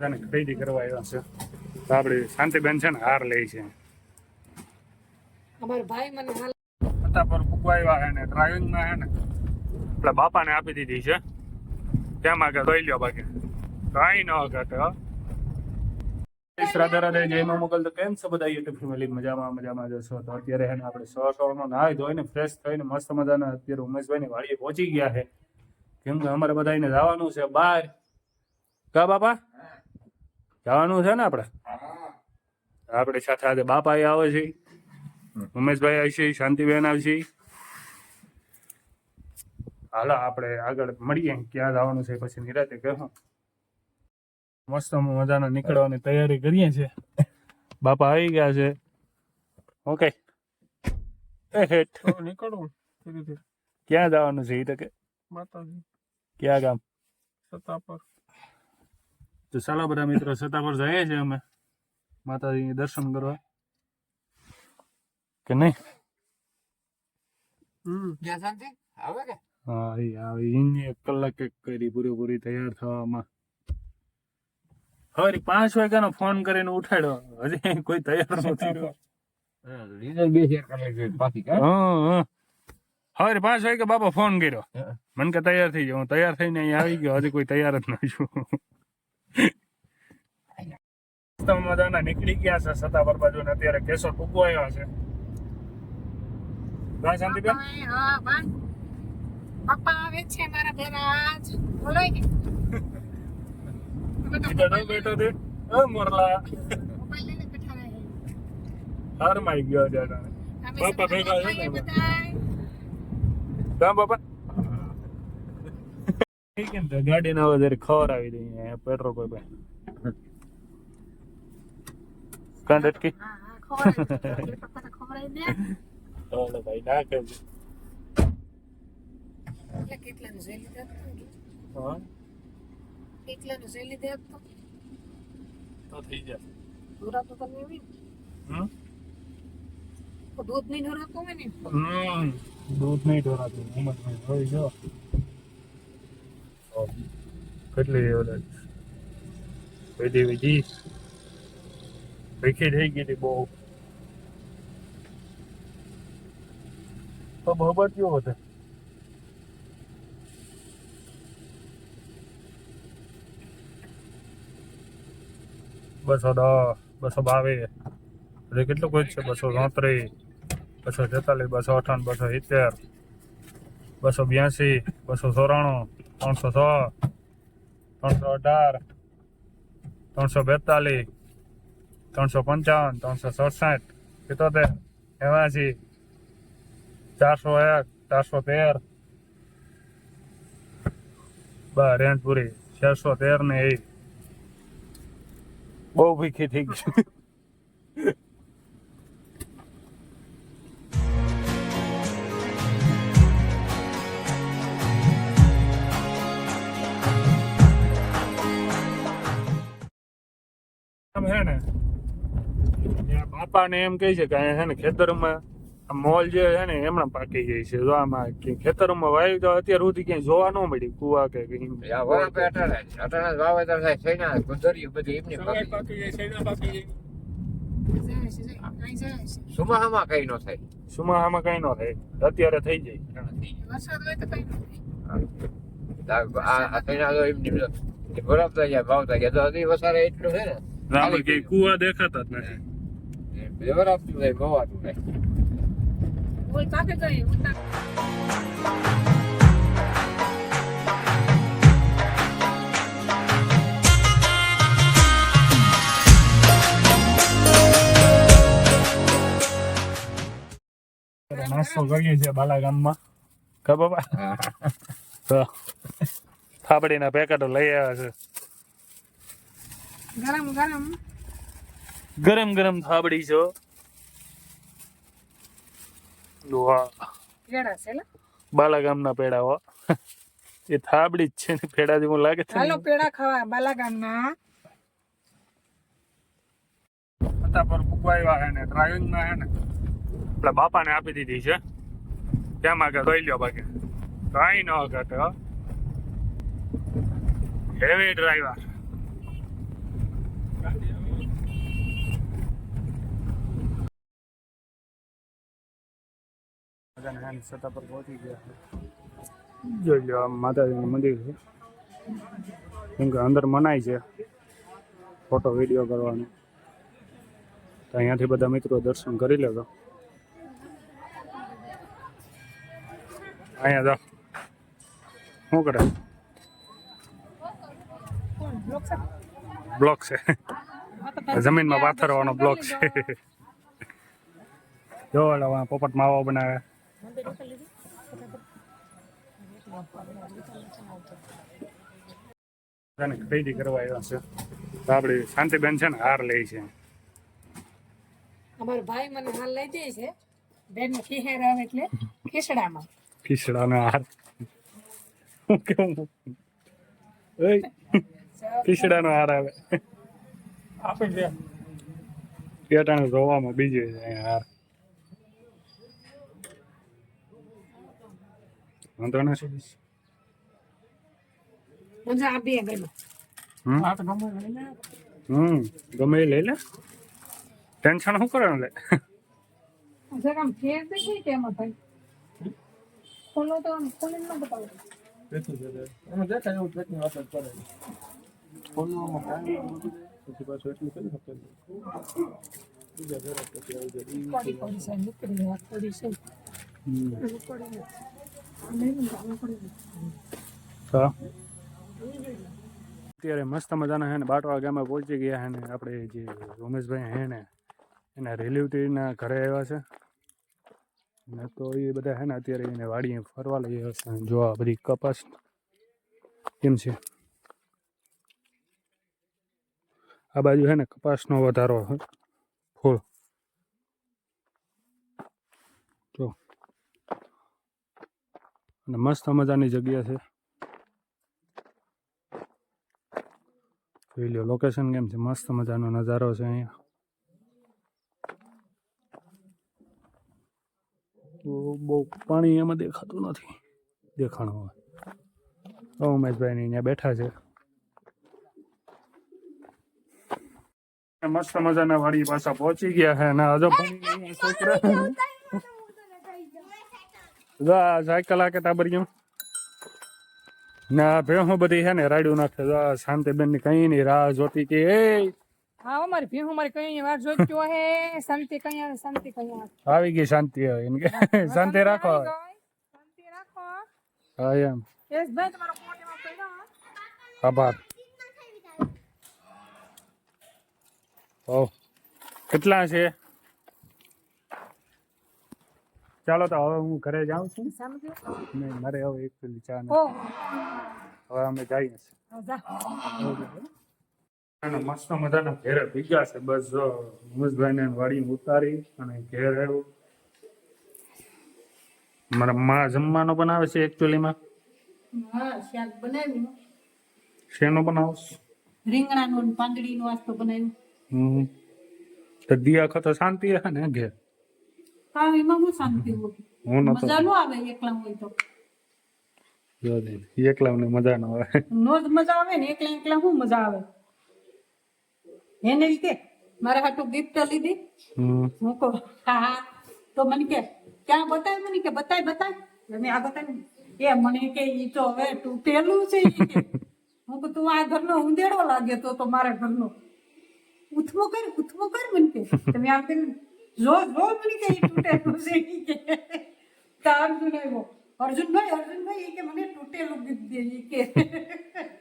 ખરીદી કરવા આવ્યા છે તો આપણી શાંતિબેન છે ને હાર લે છે. અમારો ભાઈ મને હાલ પત્તા પર ફૂકવા આવ્યા છે ને ડ્રાઇવિંગમાં છે ને આપણા બાપાને આપી દીધી છે. તેમાં કે જોઈ લ્યો બાકી કાંઈ ન ઘટે. રાધે રાધે જય મા મોગલ. તો કેમ છો બધા યુટ્યુબ ફેમિલી? મજામાં જશો. તો અત્યારે છે ને આપણે સવારમાં નાહી ધોઈને ફ્રેશ થઈને મસ્ત મજાના અત્યારે ઉમેશભાઈની વાડીએ પહોંચી ગયા છે. કેમ કે અમારે બધા એને જવાનું છે બહાર. કા બાપા જવાનું છે ને આપણી સાથે આજે બાપા આવે છે, ઉમેશભાઈ આવશે, શાંતિબેન આવશે. હાલો આપણે આગળ મળીએ ક્યાં જવાનું છે પછી નિરાતે કહેશું. મસ્ત મજાના નીકળવાની તૈયારી કરીએ છીએ. બાપા આવી ગયા છે. ઓકે નીકળવું ક્યાં જવાનું છે એ તો કે માતાજી ક્યાં ગામ? સત્તાપર. તો ચાલો બધા મિત્રો સત્તાપર જઈએ છીએ અમે માતાજીને દર્શન કરવા કે નહીં? આવે કે હા એ આવી એની 1 કલાક કરી પૂરી તૈયાર થવામાં. હવે 5 વાગ્યાનો ફોન કરીને ઉઠાડ્યો, હજી કોઈ તૈયાર નથી રહ્યો. હવે 5 વાગે બાપા ફોન કર્યો, મને કે તૈયાર થઈ જાવ. હું તૈયાર થઈને અહીંયા આવી ગયો, હજી કોઈ તૈયાર જ નથી છું. મજાના નીકળી ગયા છે સત્તાપર બાજુ ને અત્યારે કેસો ટૂંકો આવ્યા છે. શાંતિબેન હા ભાઈ પપ્પા આવે છે મારા ઘરે આજ બોલાય ને બેઠો દે મોરલા મોબાઈલ લઈને બેઠા રહે. હારમાઈ ગયો છે બાપા ભેગા છે ને કામ બાપા ઠીક ને ગાડી ના વધારે ખબર આવી દઈ પેટ્રોલ પંપ કાં ડટકી ઓલે ભાઈ ના કરજો. કેટલાનું ઝેલી દે હા કેટલાનું ઝેલી દે તો થઈ જાય. ઢોરાતો તો નહીં દૂધ નહીં ઢોરાતો હોય ને દૂધ નહીં ઢોરાતું હિંમતમાં જોઈ જો કેટલી વધી વીખી થઈ ગઈ હતી બહુ. તો બરોબર કેવો હતો? બસો 22 હજી કેટલું કોઈ છે? 234, 246, 258, 270, 282, 294, 306, 318, 355, 355, 367, 77, 401, 413, બસ રેન્ટ પૂરી. 613 ને એ બહુ ભીખી થઈ ગઈ. હે ને બાપા ને એમ કહે છે કે અહીંયા છે ને ખેતરમાં મોલ જે છે ને એમણા પાકી જાય છે. જો આમાં ખેતરમાં વાયુ તો અત્યાર સુધી ક્યાંય જોવા ન મળી કુવા કે સુમાહામાં કઈ નો થાય. સુમાહામાં કઈ ન થાય, અત્યારે થઈ જાય. વરસાદ હોય તો કઈ એમની ભરાવતા ગયા ભાવતા ગયા તો હજી વસારે એટલું છે ને કુવા દેખાતા જ નથી. ભરાવતું જાય ગવાતું નહીં. બોલ તાપે ગઈ ઉતા નાસ્તો કરીએ છીએ બાલા ગામમાં કા બાપા. તો થાબડીના પેકેટો લઈ આવ્યા છે. ગરમ થાબડી છો. પેડા છે લે બાલા ગામના પેડા હો. એ થાબડી જ છે ને પેડા જેવું લાગે છે. હાલો પેડા ખાવા બાલાગામના. પત્તા પર ફૂકવા છે ને ડ્રાઇવિંગમાં છે ને આપણા બાપાને આપી દીધી છે. તેમાં કે જોઈ લ્યો બાકી કાંઈ ન ઘટે. હેવી ડ્રાઈવર મજાના સત્તા પર પહોંચી ગયા છે. જોઈ લો આ માતાજીનું મંદિર છે. કેમ કે અંદર મનાય છે ફોટો વિડીયો કરવાનો, તો અહીંયાથી બધા મિત્રો દર્શન કરી લેજો. અહીંયા જાઓ શું કરે? બ્લોક છે, જમીનમાં પાથરવાનો બ્લોક છે. જો પોપટ માવો બનાવે. ખરીદી કરવા આવ્યા છે તો આપડી શાંતિબેન છે ને હાર લે છે. અમારો ભાઈ મને હાલ લઈ જાય છે બેન ને ખીહેર આવે એટલે ખીસડામાં ખીસડાનો હાર કેવું ખીસડાનો હાર આવે આપી દે પેટાને જોવામાં બીજે હાર વાંધો નથી. મજા આપી ગઈ ગમે એ લઈ લે, ટેન્શન શું કરે લે. જરા આમ ફેર દેખાય કે એમાં ભાઈ ખોલો તો આમ ખોલીને ન બતાવો. પડી પડી છે નીકળી વાત પડી છે અત્યારે મસ્ત મજાના હે ને બાટવા ગામમાં પહોંચી ગયા હે ને આપણે જે રોમેશભાઈ હે ને એના રિલેટિવના ઘરે આવ્યા છે ને, તો એ બધા હે ને અત્યારે એને વાડીએ ફરવા લઈ આવ્યા છે. જો આ બધી કપાસ કેમ છે, આ બાજુ હે ને કપાસનો વધારો ફૂલ જો, અને મસ્ત મજાની જગ્યા છે. જોઈ લો લોકેશન કેમ છે, મસ્ત મજાનો નજારો છે અહીંયા. તો બહુ પાણી એમાં દેખાતું નથી, દેખાણું હોય. ઉમેશભાઈ ને અહીંયા બેઠા છે. મસ્ત મજાના વાડી પાછા પહોંચી ગયા છે અને હજુ સાયકલ આ કે ટાબરિયું ના ભેહું બધી છે ને રાડ્યું નાખે. શાંતિબેન ની કઈ ની રાહ જોતી કે હા અમારી ભીહું મારી કઈ વાર જોઈતો હે. શાંતિ કઈ આવે, શાંતિ કઈ આવે. આવી ગઈ શાંતિ હવે એમ કે શાંતિ રાખો. શાંતિ રાખો. હા એમ યશભાઈ તમારો કોટ એમાં પડ્યો. આભાર. ઓ કેટલા છે? ચાલો તો હવે હું ઘરે જાઉં છું. સમજો નહીં મારે હવે એક પેલી ચા ઓ હવે અમે જઈએ છીએ. જા મસ્ત મજાના ઘેરે ભીગ્યા છે. બસ જો ઉમેશભાઈ ને વાડી ઉતારી અને ઘેર આવ્યું. મારા માં જમવાનો બનાવે છે એકચ્યુઅલીમાં. હા શાક બનાવ્યું, શેનો બનાવશ? રીંગણાનું ને પાંદડીનું આસ્તો બનાવ્યું. તો દિયા ખતો શાંતિ રહે ને ઘેર. હા એમાં હું શાંતિ હોય, હું નતો મજા નો આવે એકલા હોય તો. એકલા ને મજા ન આવે. નો જ મજા આવે ને એકલા એકલા શું મજા આવે. એને લીધે મારા હાટુ ગિફ્ટ લીધી. હું કહું હા તો મને કે ક્યાં બતાય, મને કે બતાય બતાય. મેં આ બતાવ્યું એ મને કે ઈ તો હવે તૂટેલું છે ઈ કે. હું કહું તું આ ઘરનો ઉંદેડો લાગે તો મારા ઘરનો ઉથમો કર મને કે તમે આમ કરી જો મને કે ઈ તૂટેલું છે ઈ કે. તો અર્જુન આવ્યો, અર્જુનભાઈ ઈ કે મને તૂટેલું ગીત દે ઈ કે.